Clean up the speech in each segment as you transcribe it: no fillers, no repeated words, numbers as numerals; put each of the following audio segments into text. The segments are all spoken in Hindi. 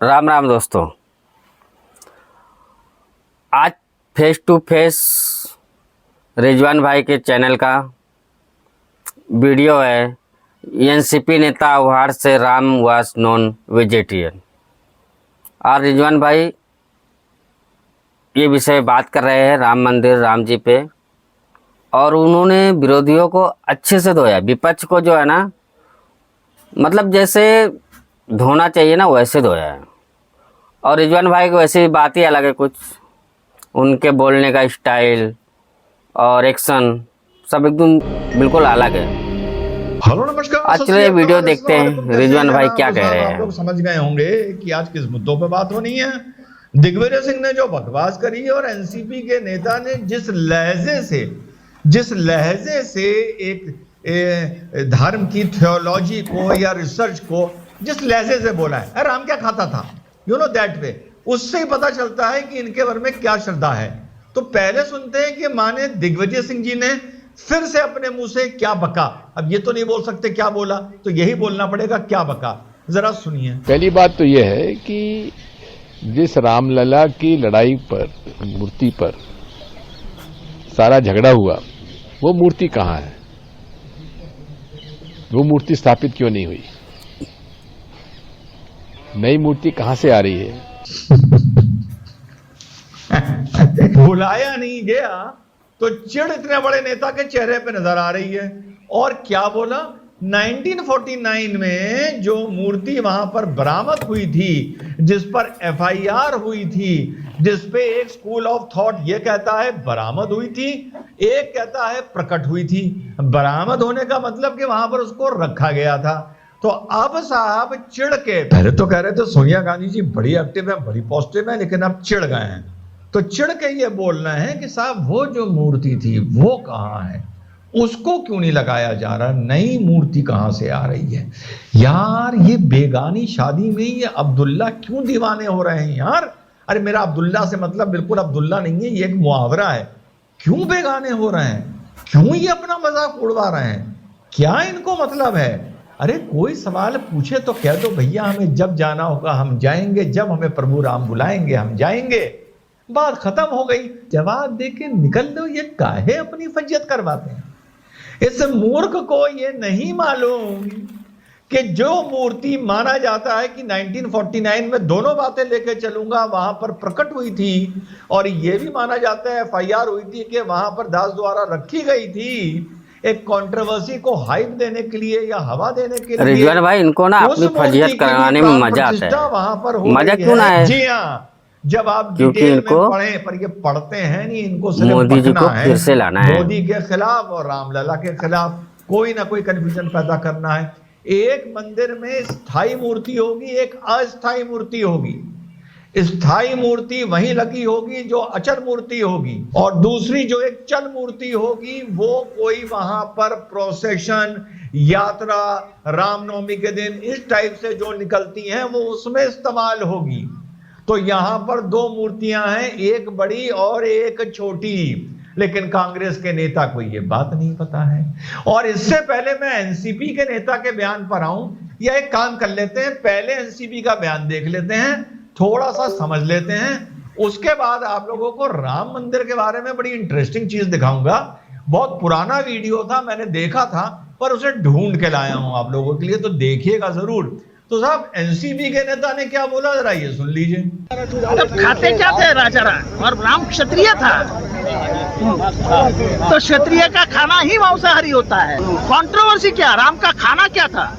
राम राम दोस्तों। आज फेस टू फेस रिजवान भाई के चैनल का वीडियो है। एनसीपी नेता अवार्ड से राम वाज नॉन वेजिटेरियन। और रिजवान भाई ये विषय बात कर रहे हैं राम मंदिर राम जी पे, और उन्होंने विरोधियों को अच्छे से धोया। विपक्ष को जो है ना, मतलब जैसे धोना चाहिए ना वैसे धोया है। और रिजवान भाई को वैसे बात ही अलग है, कुछ उनके बोलने का स्टाइल और एक्शन सब एकदम बिल्कुल अलग है। हेलो नमस्कार। आज चलो ये वीडियो देखते हैं रिजवान भाई क्या कह रहे हैं। आप लोग समझ गए होंगे कि आज किस मुद्दों पे बात होनी है। दिग्विजय सिंह ने जो बकवास करी और एनसीपी के नेता ने जिस लहजे से एक धर्म की थियोलॉजी को या रिसर्च को जिस लहजे से बोला है, अरे राम क्या खाता था, यू नो दैट वे, उससे ही पता चलता है कि इनके बारे में क्या श्रद्धा है। तो पहले सुनते हैं कि माने दिग्विजय सिंह जी ने फिर से अपने मुंह से क्या बका। अब ये तो नहीं बोल सकते क्या बोला, तो यही बोलना पड़ेगा क्या बका। जरा सुनिए। पहली बात तो यह है कि जिस रामलला की लड़ाई पर, मूर्ति पर सारा झगड़ा हुआ, वो मूर्ति कहां है? वो मूर्ति स्थापित क्यों नहीं हुई? नई मूर्ति कहां से आ रही है? बुलाया नहीं गया तो चिढ़ इतने बड़े नेता के चेहरे पे नजर आ रही है। और क्या बोला, 1949 में जो मूर्ति वहां पर बरामद हुई थी, जिस पर एफआईआर हुई थी, जिस पे एक स्कूल ऑफ थॉट ये कहता है बरामद हुई थी, एक कहता है प्रकट हुई थी। बरामद होने का मतलब कि वहां पर उसको रखा गया था। तो अब साहब चिढ़ के, पहले तो कह रहे थे सोनिया गांधी जी बड़ी एक्टिव है, बड़ी पॉजिटिव है, लेकिन अब चिढ़ गए हैं। तो चिढ़ के ये बोलना है कि साहब वो जो मूर्ति थी वो कहां है, उसको क्यों नहीं लगाया जा रहा, नई मूर्ति कहां से आ रही है। यार ये बेगानी शादी में ये अब्दुल्ला क्यों दीवाने हो रहे हैं यार। अरे मेरा अब्दुल्ला से मतलब बिल्कुल अब्दुल्ला नहीं है, ये एक मुहावरा है। क्यों बेगाने हो रहे हैं, क्यों ये अपना मजाक उड़वा रहे हैं, क्या इनको मतलब है। अरे कोई सवाल पूछे तो कह दो भैया हमें जब जाना होगा हम जाएंगे, जब हमें प्रभु राम बुलाएंगे हम जाएंगे, बात खत्म हो गई। जवाब देके निकल दो, ये काहे अपनी फजियत करवाते हैं। इस मूर्ख को ये नहीं मालूम कि जो मूर्ति माना जाता है कि 1949 में दोनों बातें लेके चलूंगा वहां पर प्रकट हुई थी, और ये भी माना जाता है एफआईआर हुई थी कि वहां पर दास द्वारा रखी गई थी, एक कंट्रोवर्सी को हाइप देने के लिए या हवा देने के लिए। रिजवान भाई इनको ना अपनी फजियत कराने में मजा आता है। वहां पर मजा क्यों ना है? जी हाँ, जब आप क्योंकि डिटेल इनको में पढ़ें, पर ये पढ़ते हैं नहीं, इनको सिर्फ मोदी जी बकना को है, फिर से लाना है। मोदी के खिलाफ और रामलला के खिलाफ कोई ना कोई कंफ्यूजन पैदा करना है। एक मंदिर में स्थायी मूर्ति होगी, एक अस्थायी मूर्ति होगी। स्थायी मूर्ति वहीं लगी होगी जो अचल मूर्ति होगी, और दूसरी जो एक चल मूर्ति होगी वो कोई वहां पर प्रोसेशन, यात्रा, रामनवमी के दिन इस टाइप से जो निकलती हैं वो उसमें इस्तेमाल होगी। तो यहां पर दो मूर्तियां हैं, एक बड़ी और एक छोटी, लेकिन कांग्रेस के नेता को ये बात नहीं पता है। और इससे पहले मैं एनसीपी के नेता के बयान पर आऊं, या एक काम कर लेते हैं, पहले एनसीपी का बयान देख लेते हैं, थोड़ा सा समझ लेते हैं, उसके बाद आप लोगों को राम मंदिर के बारे में बड़ी इंटरेस्टिंग चीज दिखाऊंगा। बहुत पुराना वीडियो था, मैंने देखा था, पर उसे ढूंढ के लाया हूं आप लोगों के लिए, तो देखिएगा जरूर। तो साहब एनसीपी के नेता ने क्या बोला, जरा ये सुन लीजिए। तब खाते क्या थे राजा राम, और राम क्षत्रिय था, तो क्षत्रिय का खाना ही मांसाहारी होता है। कंट्रोवर्सी क्या, राम का खाना क्या था?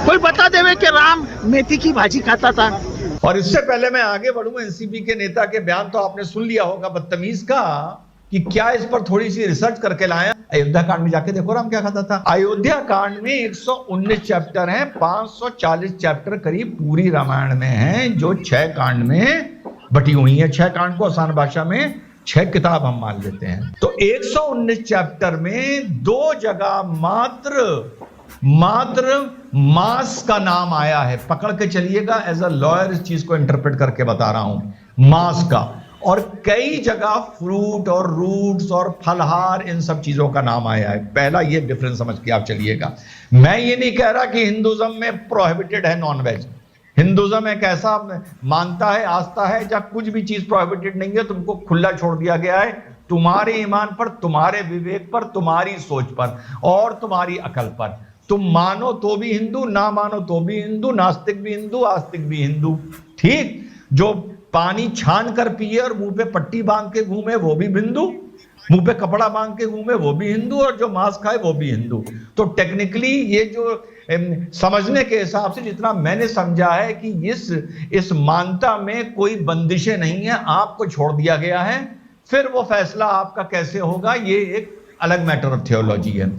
कोई बता देवे कि राम मेथी की भाजी खाता था। और इससे पहले मैं आगे बढ़ूं, एनसीपी के नेता के बयान तो आपने सुन लिया होगा, बदतमीज का कि क्या इस पर थोड़ी सी रिसर्च करके लाया। अयोध्या कांड में जाके देखो राम क्या खाता था। अयोध्या कांड में 119 चैप्टर हैं, 540 चैप्टर करीब पूरी रामायण में हैं, जो 6 कांड में बटी हुई है। 6 कांड को आसान भाषा में 6 किताब हम मान लेते हैं। तो 119 चैप्टर में 2 जगह मात्र मांस का नाम आया है। पकड़ के चलिएगा, एज अ लॉयर इस चीज को इंटरप्रेट करके बता रहा हूं, मांस का। और कई जगह फ्रूट और रूट्स और फलहार, इन सब चीजों का नाम आया है। पहला ये डिफरेंस समझ के आप चलिएगा। मैं ये नहीं कह रहा कि हिंदुज्म में प्रोहिबिटेड है नॉनवेज, हिंदुज्म एक ऐसा मानता है, आस्था है, जहां कुछ भी चीज प्रोहिबिटेड नहीं है, तुमको खुला छोड़ दिया गया है, तुम्हारे ईमान पर, तुम्हारे विवेक पर, तुम्हारी सोच पर और तुम्हारी अकल पर। तुम मानो तो भी हिंदू, ना मानो तो भी हिंदू, नास्तिक भी हिंदू, आस्तिक भी हिंदू। ठीक, जो पानी छान कर पिए और मुंह पे पट्टी बांध के घूमे वो भी हिंदू, मुंह पे कपड़ा बांध के घूमे वो भी हिंदू, और जो मांस खाए वो भी हिंदू। तो टेक्निकली ये जो समझने के हिसाब से जितना मैंने समझा है कि इस मानता में कोई बंदिशें नहीं है, आपको छोड़ दिया गया है। फिर वो फैसला आपका कैसे होगा ये एक अलग मैटर ऑफ थियोलॉजी है।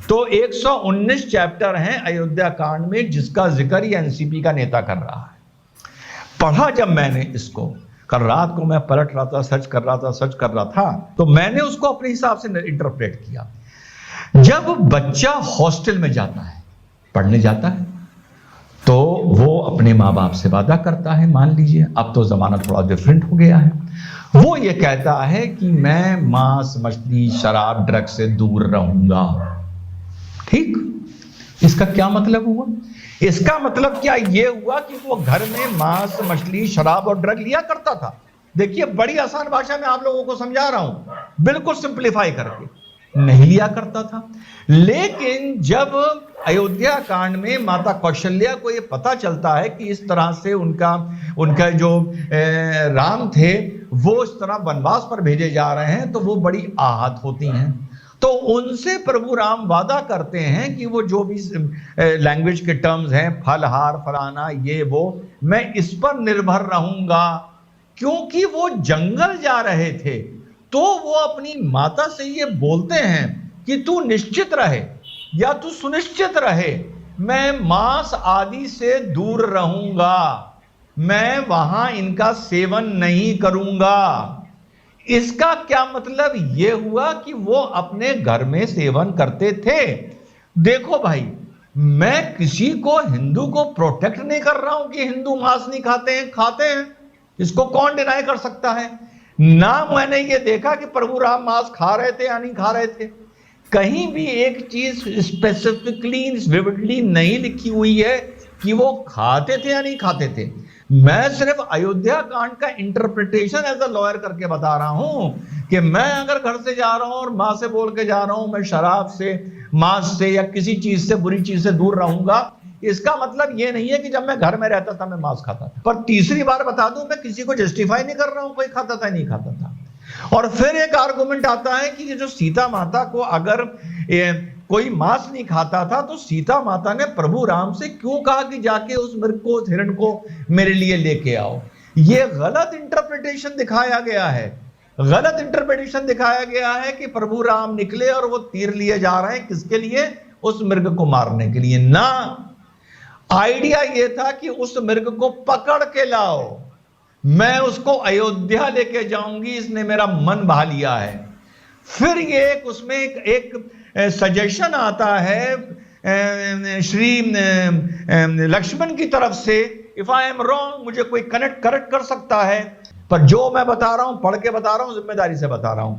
तो 119 चैप्टर हैं अयोध्या कांड में, जिसका जिक्र ये एनसीपी का नेता कर रहा है। पढ़ा जब मैंने इसको, कल रात को मैं पलट रहा था, सर्च कर रहा था, तो मैंने उसको अपने हिसाब से इंटरप्रेट किया। जब बच्चा हॉस्टल में जाता है, पढ़ने जाता है, तो वो अपने माँ बाप से वादा करता है, मान लीजिए अब तो जमाना थोड़ा डिफरेंट हो गया है, वो ये कहता है कि मैं मांस, मछली, शराब, ड्रग से दूर रहूंगा। ठीक, इसका क्या मतलब हुआ? इसका मतलब क्या ये हुआ कि वो घर में मांस, मछली, शराब और ड्रग लिया करता था। देखिए, बड़ी आसान भाषा में आप लोगों को समझा रहा हूं, बिल्कुल सिंप्लीफाई करके, नहीं लिया करता था। लेकिन जब अयोध्या कांड में माता कौशल्या को ये पता चलता है कि इस तरह से उनका जो राम थे वो इस तरह वनवास पर भेजे जा रहे हैं, तो वो बड़ी आहत होती हैं। तो उनसे प्रभु राम वादा करते हैं कि वो जो भी लैंग्वेज के टर्म्स हैं, फलहार, फलाना, ये वो, मैं इस पर निर्भर रहूंगा। क्योंकि वो जंगल जा रहे थे, तो वो अपनी माता से ये बोलते हैं कि तू निश्चित रहे या तू सुनिश्चित रहे, मैं मांस आदि से दूर रहूंगा, मैं वहां इनका सेवन नहीं करूंगा। इसका क्या मतलब ये हुआ कि वो अपने घर में सेवन करते थे। देखो भाई, मैं किसी को, हिंदू को प्रोटेक्ट नहीं कर रहा हूं कि हिंदू मांस नहीं खाते हैं, खाते हैं, इसको कौन डिनाई कर सकता है। ना मैंने ये देखा कि प्रभु राम मांस खा रहे थे या नहीं खा रहे थे। कहीं भी एक चीज स्पेसिफिकली, विविडली नहीं लिखी हुई है कि वो खाते थे या नहीं खाते थे। मैं सिर्फ अयोध्या कांड का इंटरप्रिटेशन एज अ लॉयर करके बता रहा हूं कि मैं अगर घर से जा रहा हूं और मां से बोल के जा रहा हूं मैं शराब से, मांस से या किसी चीज से, बुरी चीज से दूर रहूंगा, इसका मतलब ये नहीं है कि जब मैं घर में रहता था मैं मांस खाता था। पर तीसरी बार बता दूं, मैं किसी को जस्टिफाई नहीं कर रहा हूं कोई खाता था नहीं खाता था। और फिर एक आर्गुमेंट आता है कि जो सीता माता को अगर कोई मांस नहीं खाता था, तो सीता माता ने प्रभु राम से क्यों कहा कि जाके उस मृग को, उस हिरण को मेरे लिए लेके आओ। ये गलत इंटरप्रिटेशन दिखाया गया है। गलत इंटरप्रिटेशन दिखाया गया है कि प्रभु राम निकले और वो तीर लिए जा रहे हैं, किसके लिए? उस मृग को मारने के लिए ना। आइडिया ये था कि उस मृग को पकड़ के लाओ, मैं उसको अयोध्या लेके जाऊंगी, इसने मेरा मन बहा लिया है। फिर ये उसमें एक सजेशन आता है श्री लक्ष्मण की तरफ से, इफ आई एम रॉन्ग, मुझे कोई करेक्ट कर सकता है, पर जो मैं बता रहा हूं, पढ़ के बता रहा हूं, जिम्मेदारी से बता रहा हूं।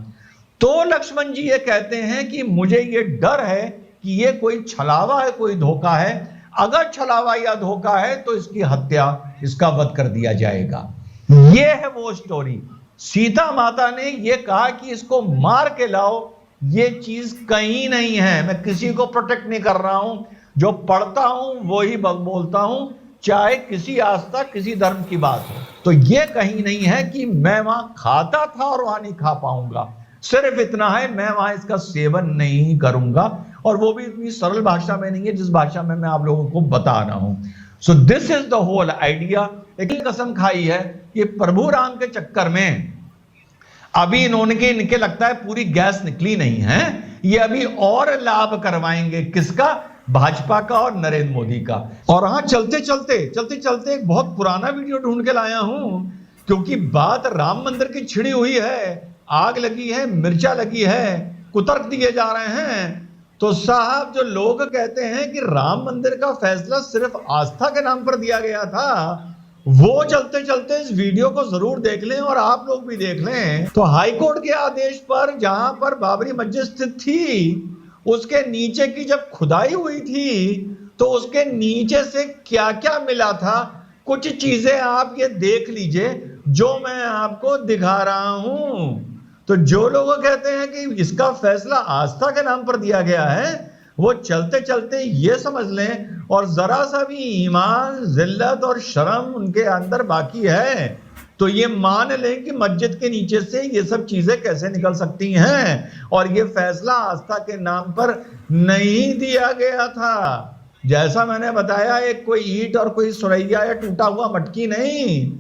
तो लक्ष्मण जी ये कहते हैं कि मुझे ये डर है कि ये कोई छलावा है, कोई धोखा है। अगर छलावा या धोखा है तो इसकी हत्या, इसका वध कर दिया जाएगा। ये है वो स्टोरी। सीता माता ने ये कहा कि इसको मार के लाओ, ये चीज कहीं नहीं है। मैं किसी को प्रोटेक्ट नहीं कर रहा हूं, जो पढ़ता हूं वो ही बोलता हूं, चाहे किसी आस्था, किसी धर्म की बात हो। तो ये कहीं नहीं है कि मैं वहां खाता था और वहां नहीं खा पाऊंगा। सिर्फ इतना है, मैं वहां इसका सेवन नहीं करूंगा, और वो भी इतनी सरल भाषा में नहीं है जिस भाषा में मैं आप लोगों को बता रहा हूं। So this is the whole idea. एक कसम खाई है कि प्रभु राम के चक्कर में अभी इनके लगता है पूरी गैस निकली नहीं है, ये अभी और लाभ करवाएंगे। किसका? भाजपा का और नरेंद्र मोदी का। और हाँ, चलते चलते एक बहुत पुराना वीडियो ढूंढ के लाया हूं, क्योंकि बात राम मंदिर की छिड़ी हुई है, आग लगी है, मिर्चा लगी है, कुतर्क दिए जा रहे हैं। तो साहब, जो लोग कहते हैं कि राम मंदिर का फैसला सिर्फ आस्था के नाम पर दिया गया था, वो चलते चलते इस वीडियो को जरूर देख लें, और आप लोग भी देख लें। तो हाई कोर्ट के आदेश पर, जहां पर बाबरी मस्जिद स्थित थी, उसके नीचे की जब खुदाई हुई थी, तो उसके नीचे से क्या क्या मिला था, कुछ चीजें आप ये देख लीजिए जो मैं आपको दिखा रहा हूं। तो जो लोग कहते हैं कि इसका फैसला आस्था के नाम पर दिया गया है, वो चलते चलते ये समझ लें और जरा सा भी ईमान, जिल्लत और शर्म उनके अंदर बाकी है तो ये मान लें कि मस्जिद के नीचे से ये सब चीजें कैसे निकल सकती हैं। और ये फैसला आस्था के नाम पर नहीं दिया गया था। जैसा मैंने बताया, एक कोई ईंट और कोई सुरैया या टूटा हुआ मटकी नहीं,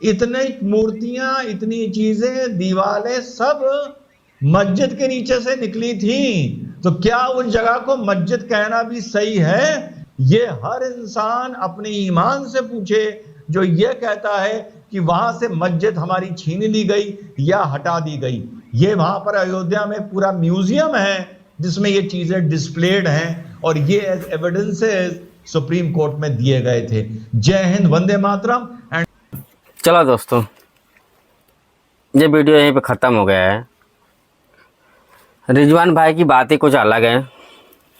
इतनी मूर्तियां, इतनी चीजें, दीवारें सब मस्जिद के नीचे से निकली थी। तो क्या उस जगह को मस्जिद कहना भी सही है? ये हर इंसान अपने ईमान से पूछे जो ये कहता है कि वहां से मस्जिद हमारी छीन ली गई या हटा दी गई। ये वहां पर अयोध्या में पूरा म्यूजियम है जिसमें ये चीजें डिस्प्लेड हैं और ये एविडेंसेस सुप्रीम कोर्ट में दिए गए थे। जय हिंद, वंदे मातरम। एंड चलो दोस्तों, ये वीडियो यहीं पे ख़त्म हो गया है। रिजवान भाई की बात ही कुछ अलग है।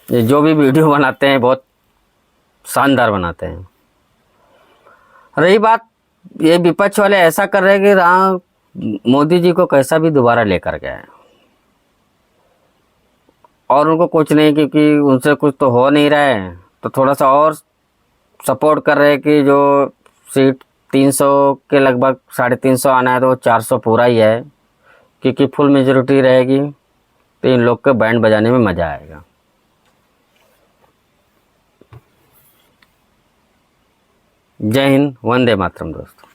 ये जो भी वीडियो बनाते हैं बहुत शानदार बनाते हैं। रही बात, ये विपक्ष वाले ऐसा कर रहे हैं कि राम मोदी जी को कैसा भी दोबारा लेकर गए और उनको कुछ नहीं, क्योंकि उनसे कुछ तो हो नहीं रहा है, तो थोड़ा सा और सपोर्ट कर रहे हैं कि जो सीट 300 के लगभग 350 आना है तो 400 पूरा ही है, क्योंकि फुल मेजोरिटी रहेगी तो इन लोग के बैंड बजाने में मज़ा आएगा। जय हिंद, वंदे मातरम दोस्तों।